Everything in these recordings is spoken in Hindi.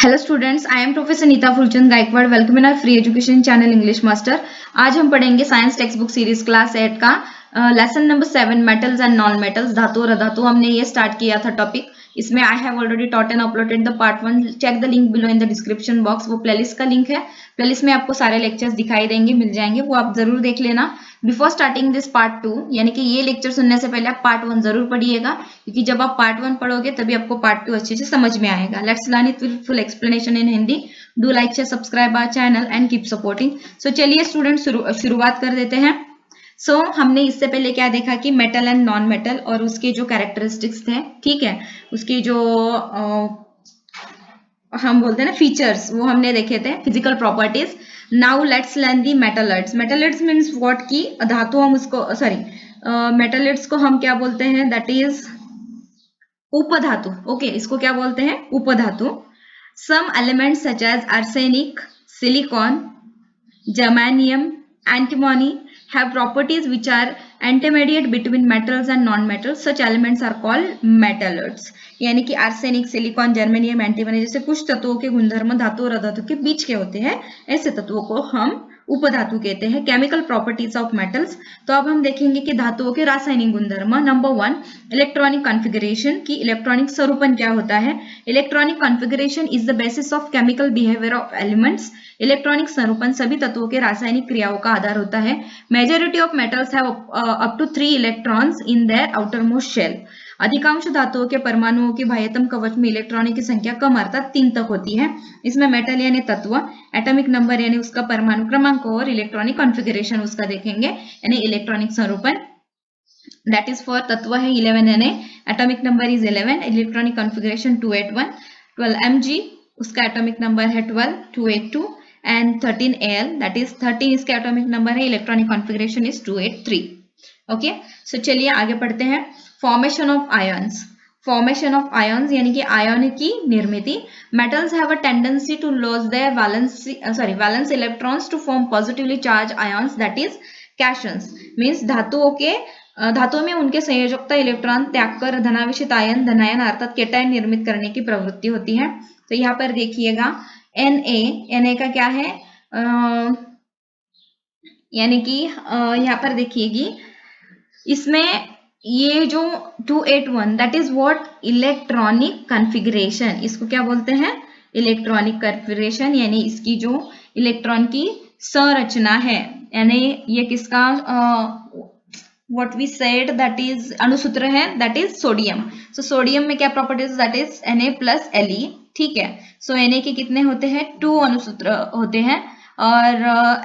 Hello students, I am professor Neeta Phulchand Gaikwad. Welcome in our free education channel English master. आज हम पढ़ेंगे science text book series class 8 का lesson number 7 metals and non metals, धातु और अधातु। हमने ये स्टार्ट किया था टॉपिक। इसमें I have already taught and uploaded the part 1। Check the link below in the description box. वो प्लेलिस्ट का लिंक है। प्लेलिस्ट में आपको सारे लेक्चर्स दिखाई देंगे, मिल जाएंगे, वो आप जरूर देख लेना। बिफोर स्टार्टिंग दिस पार्ट 2, यानी कि ये लेक्चर सुनने से पहले आप पार्ट 1 जरूर पढ़िएगा, क्योंकि जब आप पार्ट 1 पढ़ोगे तभी आपको पार्ट 2 अच्छे से समझ में आएगा। Let's learn it with full explanation in Hindi. Do like, share, subscribe our channel and keep supporting. So चलिए स्टूडेंट, शुरुआत कर देते हैं। हमने इससे पहले क्या देखा कि मेटल एंड नॉन मेटल और उसके जो कैरेक्टरिस्टिक्स थे, ठीक है, उसकी जो हम बोलते हैं ना फीचर्स, वो हमने देखे थे, physical properties. Now let's learn the metalloids. Metalloids means what की धातु, हम उसको मेटलर्ड्स को हम क्या बोलते हैं, दैट इज उपधातु। ओके, इसको क्या बोलते हैं, उपधातु। Some elements such as arsenic, silicon, germanium, antimony have properties which are intermediate between metals and non-metals. Such elements are called metalloids. यानी कि आर्सेनिक, सिलिकॉन, जर्मेनियम, एंटीमनी जैसे कुछ तत्वों के गुणधर्म धातु और अधातु के बीच के होते हैं, ऐसे तत्वों को हम उपधातु कहते हैं। Chemical properties of metals. तो अब हम देखेंगे कि धातुओं के रासायनिक गुणधर्म। नंबर 1, इलेक्ट्रॉनिक कॉन्फ़िगरेशन की इलेक्ट्रॉनिक स्वरूपन क्या होता है। Electronic configuration is the basis of chemical behaviour of elements. Electronic स्वरूपन सभी तत्वों के रासायनिक क्रियाओं का आधार होता है। Majority of metals have up to 3 electrons in their outermost shell. अधिकांश धातुओं के परमाणुओं के बाह्यतम कवच में इलेक्ट्रॉनों की संख्या कम अर्थात 3 तक होती है। इसमें मेटल यानी तत्व, एटॉमिक नंबर यानी उसका परमाणु क्रमांक और इलेक्ट्रॉनिक कॉन्फ़िगरेशन उसका देखेंगे, यानी इलेक्ट्रॉनिक स्वरूपन। दैट इज फॉर तत्व है 11 Na, atomic number is 11, electronic configuration 281, 12 Mg, उसका एटॉमिक नंबर है 12, 282 एंड 13 Al, दैट इज 13 इसका एटॉमिक नंबर है, electronic configuration is 283। Okay, so चलिए आगे पढ़ते हैं। Formation of ions. Formation of ions यानी कि आयन की निर्मिति। Metals have a tendency to lose their valence electrons to form positively charge ions, that is cations. Means धातुओं में उनके संयोजकता इलेक्ट्रॉन त्याग कर धनावेशित आयन, धनायन अर्थात केटायन निर्मित करने की प्रवृत्ति होती है। तो यहाँ पर देखिएगा Na का क्या है, यानी कि यहाँ पर देखिएगी, इसमें ये जो 281 that is what, electronic configuration. इसको क्या बोलते हैं, इलेक्ट्रॉनिक कॉन्फ़िगरेशन, यानी इसकी जो इलेक्ट्रॉन की संरचना है, यानी ये किसका what we said that is अणुसूत्र है, that is sodium. So sodium में क्या प्रॉपर्टीज, दैट इज Na+Le, ठीक है। सो Na के कितने होते हैं, 2 अणुसूत्र होते हैं, और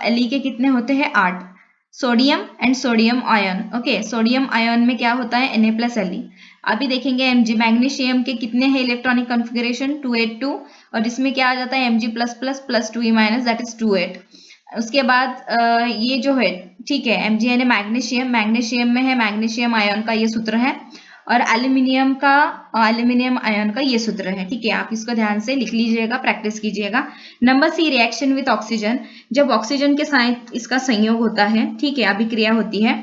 Le के कितने होते हैं, 8। Sodium and sodium ion. Okay, sodium ion में क्या होता है, Na+Le। अभी देखेंगे Mg, मैग्नीशियम के कितने हैं इलेक्ट्रॉनिक कॉन्फ़िगरेशन, 282, और इसमें क्या आ जाता है, Mg++ +2e- दैट इज 28। उसके बाद ये जो है, ठीक है, Mg यानी मैग्नीशियम में है, मैग्नीशियम आयन का ये सूत्र है, और एल्यूमिनियम आयन का ये सूत्र है, ठीक है। आप इसको ध्यान से लिख लीजिएगा, प्रैक्टिस कीजिएगा। Number C, reaction with oxygen. जब ऑक्सीजन के साथ इसका संयोग होता है, ठीक है, अभिक्रिया होती है।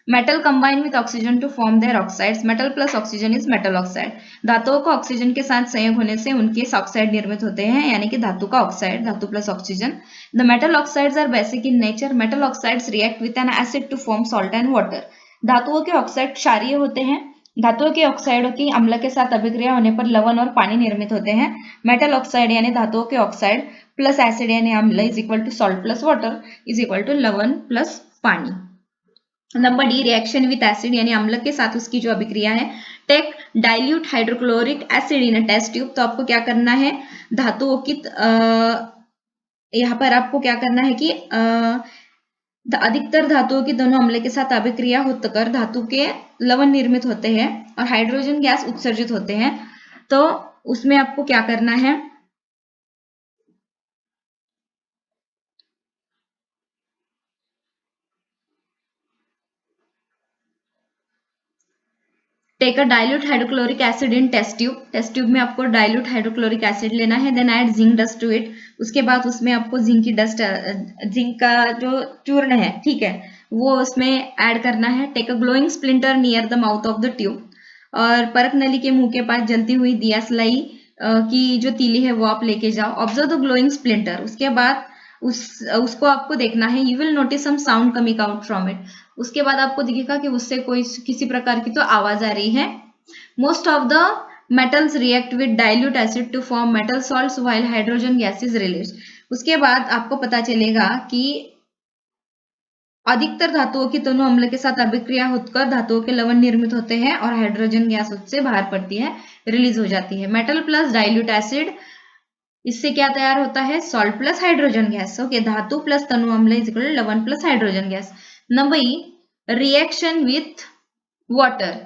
Metal combine with oxygen to form their oxides. Metal plus oxygen is metal oxide. धातुओं का ऑक्सीजन के साथ संयोग होने से उनके ऑक्साइड निर्मित होते हैं, यानी कि धातु का ऑक्साइड, धातु plus oxygen. The metal oxides are basic in nature. Metal oxides react with an acid to form salt and water. धातुओं के ऑक्साइड क्षारीय होते हैं। धातुओं के ऑक्साइडों की अम्ल के साथ अभिक्रिया होने पर लवण और पानी निर्मित होते हैं। मेटल ऑक्साइड यानी धातुओं के ऑक्साइड प्लस एसिड यानी अम्ल is equal to salt plus water is equal to लवण प्लस पानी। Number D, reaction with acid, यानी अम्ल के साथ उसकी जो अभिक्रिया है। Take dilute hydrochloric acid in a test tube. तो आपको क्या करना है, धातुओं की यहाँ पर आपको क्या करना है कि अधिकतर धातुओं की दोनों अम्ल के साथ अभिक्रिया होकर धातु के लवण निर्मित होते हैं और हाइड्रोजन गैस उत्सर्जित होते हैं। तो उसमें आपको क्या करना है, take a dilute hydrochloric acid in test tube. Test tube में आपको डाइल्यूट हाइड्रोक्लोरिक एसिड लेना है, then add zinc dust to it. उसके बाद उसमें आपको जिंक की डस्ट, जिंक का जो चूर्ण है, ठीक है, वो उसमें ऐड करना है। Take a glowing splinter near the mouth of the tube. और परख नली के मुंह के पास जलती हुई दिया स्लाई की जो तीली है वो आप लेके जाओ। ऑब्जर्व द ग्लोइंग स्प्लिंटर, उसके बाद उसको आपको देखना है। You will notice some sound coming out from it, उसके बाद आपको दिखेगा कि उससे कोई किसी प्रकार की तो आवाज आ रही है। Most of the metals react with dilute acid to form metal salts while hydrogen gas is released। उसके बाद आपको पता चलेगा कि अधिकतर धातुओं की तनु अम्ल के साथ अभिक्रिया होकर धातुओं के लवण निर्मित होते हैं और हाइड्रोजन गैस उससे बाहर पड़ती है, रिलीज हो जाती है। मेटल प्लस डाइल्यूट एसिड, इससे क्या तैयार होता है? Salt plus hydrogen gas. Okay, धातु प्लस तनु अम्ल इज इक्वल टू लवण plus hydrogen gas. Number E, reaction with water,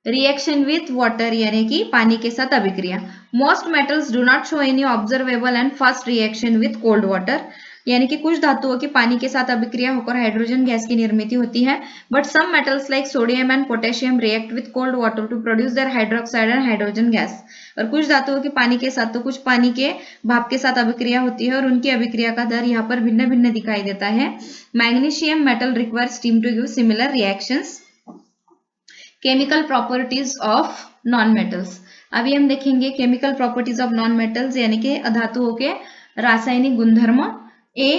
reaction with water यानी कि पानी के साथ अभिक्रिया। Most metals do not show any observable and fast reaction with cold water, यानी कि कुछ धातुओं की पानी के साथ अभिक्रिया होकर हाइड्रोजन गैस की निर्मित होती है। But some metals like sodium and potassium react with cold water to produce their hydroxide and hydrogen gas. और कुछ धातुओं की पानी के साथ तो कुछ पानी के भाप के साथ अभिक्रिया होती है और उनकी अभिक्रिया का दर यहाँ पर भिन्न भिन्न दिखाई देता है। Magnesium metal require steam to give similar reactions. Chemical properties of non metals, अभी हम देखेंगे chemical properties of non metals यानी कि धातुओं के रासायनिक गुणधर्म। ए,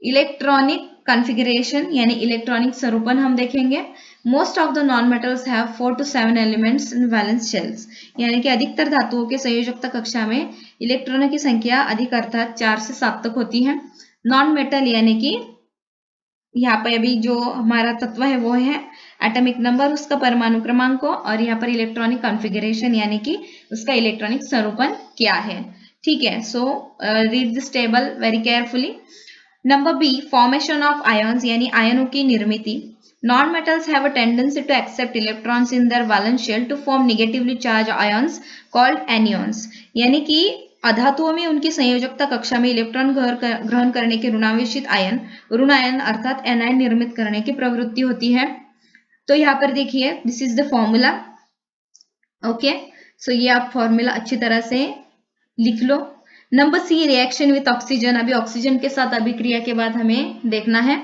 इलेक्ट्रॉनिक कॉन्फ़िगरेशन यानी इलेक्ट्रॉनिक स्वरूपन हम देखेंगे। Most of the non metals have 4 to 7 elements in valence shells, यानी कि अधिकतर धातुओं के संयोजकता कक्षा में इलेक्ट्रॉनों की संख्या अधिक अर्थात 4 से 7 तक होती है। नॉन मेटल यानी कि यहाँ पर अभी जो हमारा तत्व है वो है एटॉमिक नंबर, उसका परमाणु क्रमांक, और यहाँ पर इलेक्ट्रॉनिक कॉन्फ़िगरेशन यानी कि उसका इलेक्ट्रॉनिक स्वरूपन क्या है। ठीक है, so read this table very carefully. Number B, formation of ions यानी आयनों की निर्मिति। Non metals have a tendency to accept electrons in their valence shell to form negatively charge ions called anions, यानी कि अधातुओं में उनकी संयोजकता कक्षा में इलेक्ट्रॉन ग्रहण करने के ऋणावेशित आयन, ऋण आयन अर्थात एनायन निर्मित करने की प्रवृत्ति होती है। तो यहाँ पर देखिए, this is the formula. Okay, so ये आप फॉर्मूला अच्छी तरह से लिख लो। Number C, reaction with oxygen, अभी ऑक्सीजन के साथ अभिक्रिया के बाद हमें देखना है।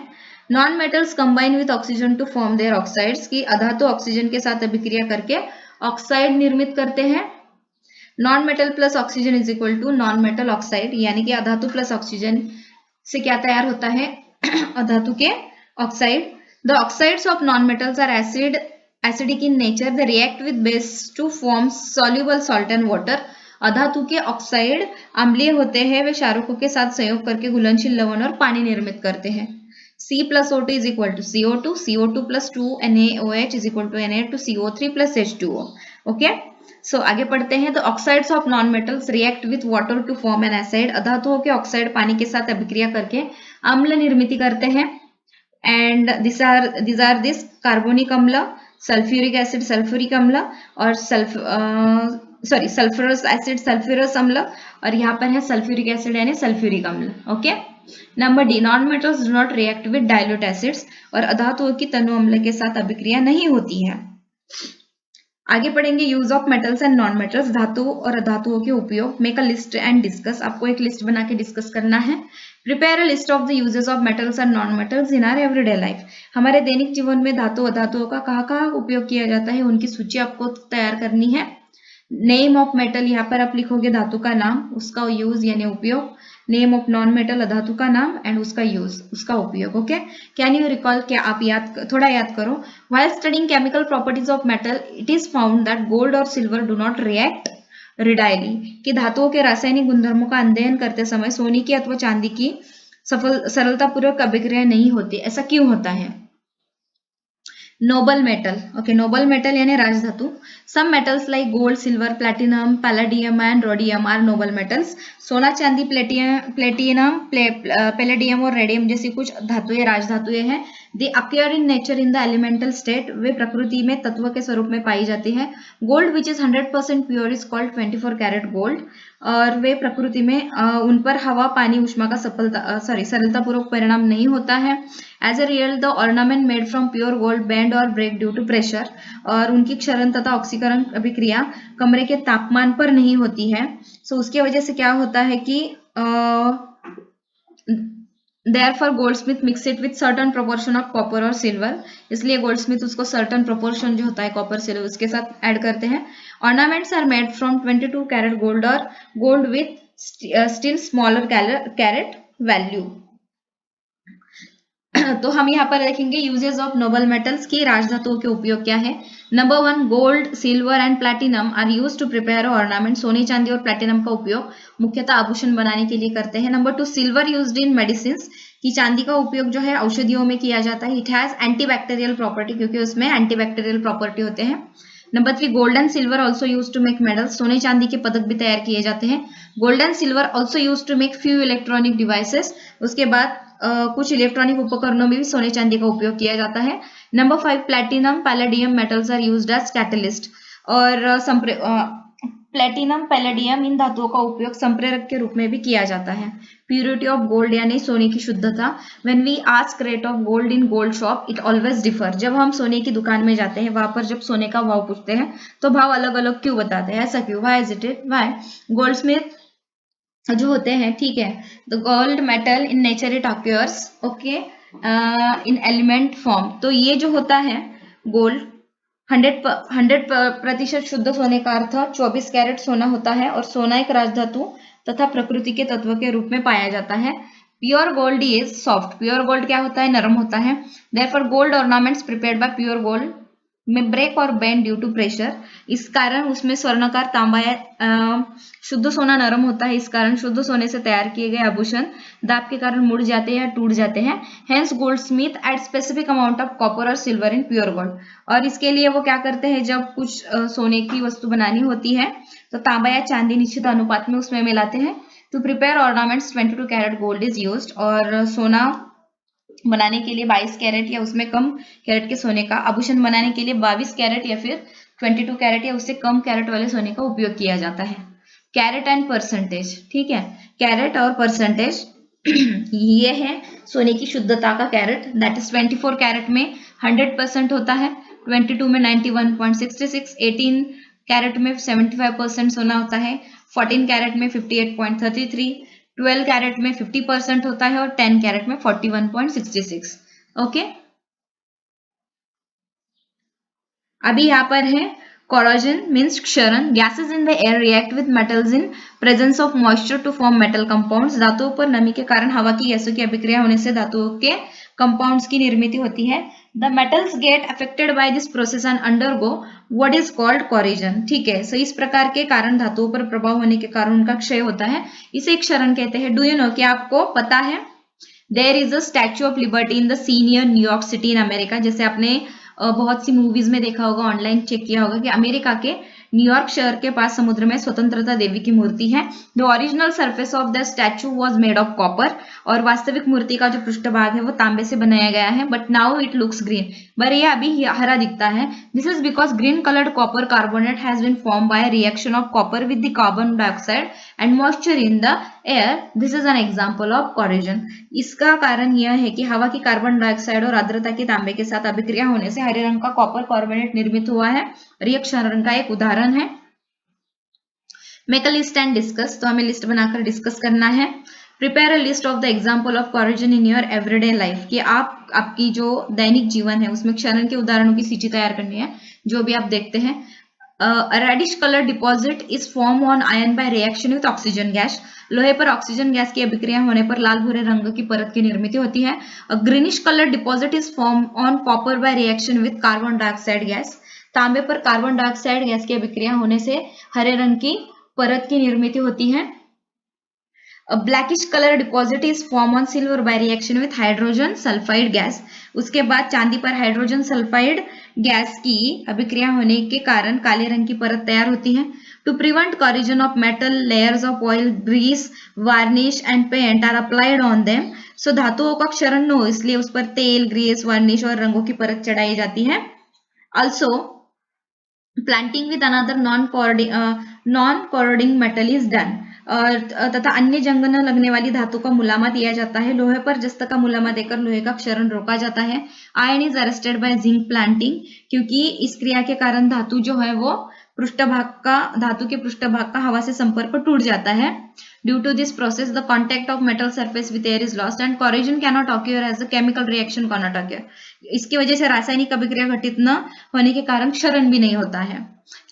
Non metals combine with oxygen to form their oxides, की अधातु ऑक्सीजन के साथ अभिक्रिया करके ऑक्साइड निर्मित करते हैं। Non metal plus oxygen is equal to non metal oxide, यानी कि अधातु प्लस ऑक्सीजन से क्या तैयार होता है? अधातु के oxide. The oxides of non metals are acidic in nature, they react with base to form soluble salt and water. अधातु के ऑक्साइड अम्लीय होते हैं, वे क्षारकों के साथ संयोग करके घुलनशील लवण और पानी निर्मित करते हैं। C plus O2 is equal to CO2, CO2 plus 2 NaOH is equal to Na2CO3 plus H2O. Okay, so आगे पढ़ते हैं। तो oxides of non metals react with water to form an acid, अधातुओं के ऑक्साइड पानी के साथ अभिक्रिया करके अम्ल निर्मित करते हैं। And this are this carbonic अम्ल, सल्फ्यूरिक एसिड सल्फ्यूरिक अम्ल, और सल्फ्यूरस एसिड सल्फ्यूरस अम्ल, और यहाँ पर है सल्फ्यूरिक एसिड यानी सल्फ्यूरिक अम्ल। Okay, number D, non metals do not react with dilute acids, और अधातुओं की तनु अम्ल के साथ अभिक्रिया नहीं होती है। आगे पढ़ेंगे use of metals and non metals, धातुओं और अधातुओं के उपयोग। Make a list and discuss, आपको एक लिस्ट बना के डिस्कस करना है। Prepare a list of the uses of metals and non metals in our everyday life, हमारे दैनिक जीवन में धातु अधातुओं का कहाँ उपयोग किया जाता है उनकी सूची आपको तैयार करनी है। नेम ऑफ मेटल, यहाँ पर आप लिखोगे धातु का नाम, उसका यूज यानी उपयोग। नेम ऑफ नॉन मेटल, अधातु का नाम एंड उसका यूज, उसका उपयोग। ओके, कैन यू रिकॉल, क्या आप थोड़ा याद करो। While studying chemical properties of metal, it is found that gold और सिल्वर डू नॉट रिएक्ट रेडाइली, कि धातुओं के रासायनिक गुणधर्मों का अध्ययन करते समय सोने की अथवा चांदी की सरलतापूर्वक अभिक्रिया नहीं होती, ऐसा क्यों होता है? Noble metal, okay, noble metal यानी राजधातु। Some metals like gold, silver, platinum, palladium and rhodium are noble metals. सोना, चांदी, प्लेटिनम, पैलेडियम और रेडियम जैसी कुछ धातुएं राजधातुएं हैं। They appear in nature in the elemental state, वे प्रकृति में तत्व के स्वरूप में पाई जाती है। Gold which is 100% pure is called 24 carat gold, और वे प्रकृति में उन पर हवा, पानी, ऊष्मा का सरलतापूर्वक परिणाम नहीं होता है। As a real the ornament made from pure gold bend और ब्रेक ड्यू टू प्रेशर, और उनकी क्षरण तथा ऑक्सीकरण अभिक्रिया कमरे के तापमान पर नहीं होती है। सो उसकी वजह से क्या होता है कि Therefore goldsmith mix it with certain proportion of copper or silver, इसलिए goldsmith उसको certain proportion जो होता है copper silver उसके साथ ऐड करते हैं. Ornaments are made from 22 carat gold or gold with still smaller carat value. तो हम यहाँ पर देखेंगे यूजेस ऑफ नोबल मेटल्स की राजधातुओं के उपयोग क्या है. Number 1, gold, silver and platinum are used to prepare ornament. सोने, चांदी और प्लैटिनम का उपयोग मुख्यतः आभूषण बनाने के लिए करते हैं. Number 2, silver used in medicine, कि चांदी का उपयोग जो है औषधियों में किया जाता है. इट हैज एंटीबैक्टीरियल प्रॉपर्टी, क्योंकि उसमें एंटीबैक्टीरियल प्रॉपर्टी होते हैं. Number 3, gold and silver also use to make medals. सोने चांदी के पदक भी तैयार किए जाते हैं. Gold and silver also use to make few electronic devices. उसके बाद कुछ इलेक्ट्रॉनिक उपकरणों में भी सोने चांदी का उपयोग किया जाता है. Number 5, platinum palladium metals are used as catalyst. और प्लैटिनम पैलेडियम इन धातुओं का उपयोग संप्रेरक के रूप में भी किया जाता है. प्यूरिटी ऑफ गोल्ड यानी सोने की शुद्धता. When we ask rate of gold in gold shop it always differ. जब हम सोने की दुकान में जाते हैं, वहां पर जब सोने का भाव पूछते हैं तो भाव अलग अलग क्यों बताते हैं, ऐसा क्यों, why is it, why. Goldsmith जो होते हैं, ठीक है, the gold metal in nature it occurs, okay, in element form. तो ये जो होता है गोल्ड 100% शुद्ध सोने का अर्थ 24 कैरेट सोना होता है. और सोना एक राजधातु तथा प्रकृति के तत्व के रूप में पाया जाता है. Pure gold is soft. Pure gold क्या होता है, नरम होता है. Therefore gold ornaments prepared by pure gold में ब्रेक और बेंड ड्यू टू प्रेशर. इस कारण उसमें स्वर्णकार तांबा या शुद्ध सोना नरम होता है. इस कारण शुद्ध सोने से तैयार किए गए आभूषण दाब के कारण मुड़ जाते हैं या टूट जाते हैं. Hence goldsmith add specific amount of copper और सिल्वर इन प्योर गोल्ड. और इसके लिए वो क्या करते हैं, जब कुछ सोने की वस्तु बनानी होती है तो तांबा या चांदी निश्चित अनुपात में उसमें मिलाते हैं. To prepare ornaments 22 carat gold is used. और सोना बनाने के लिए 22 कैरेट या उसमें कम कैरेट के सोने का, आभूषण बनाने के लिए 22 कैरेट या फिर 22 कैरेट या उससे कम कैरेट वाले सोने का उपयोग किया जाता है. कैरेट एंड परसेंटेज, ठीक है, कैरेट और परसेंटेज ये है सोने की शुद्धता का कैरेट. दैट इज 24 कैरेट में 100% होता है, 22 में 91.66, 18 कैरेट में 75% सोना होता है, 14 कैरेट में 58.33, 12 कैरेट में 50% होता है और 10 कैरेट में 41.66. ओके, अभी यहाँ पर है corrosion मीन्स क्षरण. Gases in the air react with metals in presence of moisture to form metal compounds. धातुओं पर नमी के कारण हवा की गैसों की अभिक्रिया होने से धातुओं के कंपाउंड्स की निर्मित होती है. The metals get affected by this process and undergo what is called corrosion. ठीक है, सो इस प्रकार के कारण धातुओं पर प्रभाव होने के कारण उनका क्षय होता है, इसे क्षरण कहते हैं. डू यू नो, क्या आपको पता है, there is a statue of liberty in the sea near New York city in America. जैसे आपने बहुत सी मूवीज में देखा होगा, ऑनलाइन चेक किया होगा कि अमेरिका के न्यूयॉर्क शहर के पास समुद्र में स्वतंत्रता देवी की मूर्ति है. The original surface of the statue was made of copper. और वास्तविक मूर्ति का जो पृष्ठभाग है वो तांबे से बनाया गया है. But now it looks green, पर यह अभी हरा दिखता है. This is because green coloured copper carbonate has been form by reaction of copper with the carbon dioxide and moisture in the air. This is an example of corrosion. इसका कारण यह है कि हवा की कार्बन डाइऑक्साइड और आर्द्रता के तांबे के साथ अभिक्रिया होने से हरे रंग का कॉपर कार्बोनेट निर्मित हुआ है. रिएक्शन का एक उदाहरण है. Make a list and discuss. तो हमें लिस्ट बनाकर डिस्कस करना है. Prepare a list of the example of corrosion in your everyday life. कि आपकी जो दैनिक जीवन है उसमें क्षरण के उदाहरणों की सूची तैयार करनी है जो भी आप देखते हैं. Reddish colour deposit is form on iron by reaction with oxygen gas. लोहे पर ऑक्सीजन गैस की अभिक्रिया होने पर लाल भूरे रंग की परत की निर्मित होती है. Greenish colour deposit is form on copper bye reaction with carbon dioxide gas. तांबे पर कार्बन डाइऑक्साइड गैस की अभिक्रिया होने से हरे रंग की परत की निर्मित होती है. Blackish colour deposit is form on silver bye reaction with hydrogen sulphide gas. उसके बाद चांदी पर हाइड्रोजन सल्फाइड गैस की अभिक्रिया होने के कारण काले रंग की परत तैयार होती है. To prevent corrosion of metal, layers of oil, grease, varnish and paint are applied on them. So धातुओं का क्षरण न हो इसलिए उस पर तेल, ग्रीस, वार्निश और रंगों की परत चढ़ाई जाती है. Also, planting with another non-corroding metal is done. तथा अन्य जंग न लगने वाली धातु का मुलामा दिया जाता है. लोहे पर जस्त का मुलामा देकर लोहे का क्षरण रोका जाता है. Ion is arrested bye zinc planting. क्योंकि इस क्रिया के कारण धातु जो है वो धातु के पृष्ठभाग का हवा से संपर्क टूट जाता है. Due to this process the contact of metal surface with air is lost and corrosion cannot occur as a chemical reaction cannot occur. इसकी वजह से रासायनिक अभिक्रिया घटित न होने के कारण क्षरण भी नहीं होता है।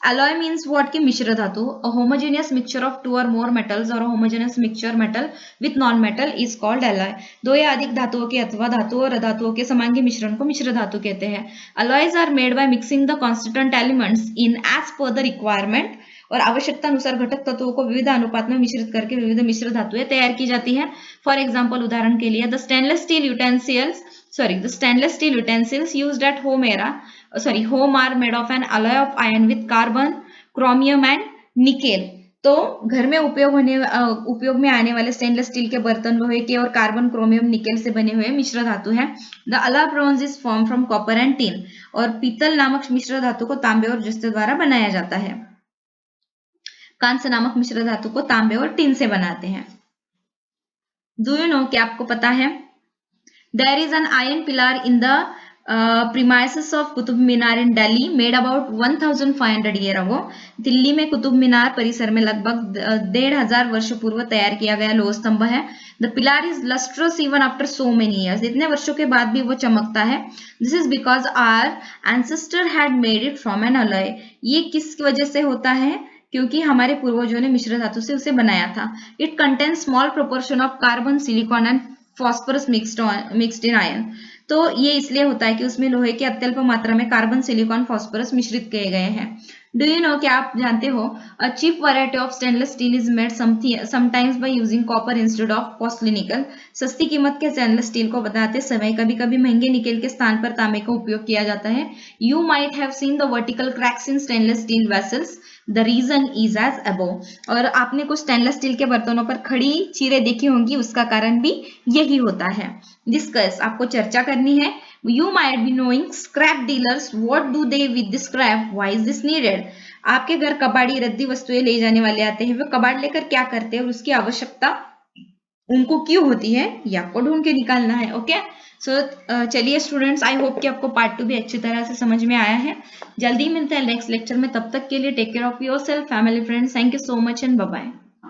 Alloy means what की मिश्र धातु, a homogeneous mixture of two or more metals or a homogeneous mixture metal with non-metal is called alloy। दो या अधिक धातुओं के अथवा धातुओं और अधातुओं के समांगी मिश्रण को मिश्र धातु कहते हैं। Alloys are made by mixing the constituent elements in as per the requirement, और आवश्यकता अनुसार घटक तत्वों को विविध अनुपात में मिश्रित करके विविध मिश्र धातुएं तैयार की जाती हैं। फॉर एग्जाम्पल, उदाहरण के लिए the stainless steel utensils used at home are made of an alloy of iron with carbon, chromium and nickel। तो घर में उपयोग में आने वाले स्टेनलेस स्टील के बर्तन लोहे के और कार्बन, क्रोमियम, निकेल से बने हुए मिश्र धातु हैं। The alloy bronze is formed from copper and tin। और पीतल नामक मिश्र धातु को तांबे और जस्ते द्वारा बनाया जाता है। कांस्य नामक मिश्र धातु को तांबे और टिन से बनाते हैं। डू यू नो, क्या आपको पता है? There is an iron pillar in the premises of Qutub Minar in Delhi made about 1500 year ago. Delhi में कुतुब मीनार परिसर में लगभग 1500 वर्ष पूर्व तैयार किया गया लोह स्तंभ है। The pillar is lustrous even after so many years. इतने वर्षों के बाद भी वो चमकता है। This is because our ancestor had made it from an alloy. ये किस वजह से होता है? क्योंकि हमारे पूर्वजों ने मिश्र धातु से उसे बनाया था। It contain small proportion of carbon, silicon and phosphorus mixed in iron. तो ये इसलिए होता है कि उसमें लोहे की अत्यल्प मात्रा में कार्बन, सिलिकॉन, फॉस्फोरस मिश्रित किए गए हैं। डू यू नो, क्या आप जानते हो? A cheap variety of stainless steel is made sometimes by using copper instead of costly nickel. सस्ती कीमत के स्टेनलेस स्टील को बनाते समय कभी कभी महंगे निकेल के स्थान पर तांबे का उपयोग किया जाता है। You might have seen the vertical cracks in stainless steel vessels, the reason is as above. और आपने कुछ स्टेनलेस स्टील के बर्तनों पर खड़ी चीरें देखी होंगी, उसका कारण भी यही होता है। डिस्कस, आपको चर्चा करनी है। You might be knowing scrap dealers, what do they with the scrap, why is this needed। आपके घर कबाड़ी रद्दी वस्तुएं ले जाने वाले आते हैं, वे कबाड़ लेकर क्या करते हैं और उसकी आवश्यकता उनको क्यों होती है, ये आपको ढूंढ के निकालना है। ओके, सो चलिए स्टूडेंट्स, आई होप कि आपको पार्ट 2 भी अच्छी तरह से समझ में आया है। जल्दी मिलते हैं नेक्स्ट लेक्चर में, तब तक के लिए take care of yourself, family, friends. Thank you so much and bye bye.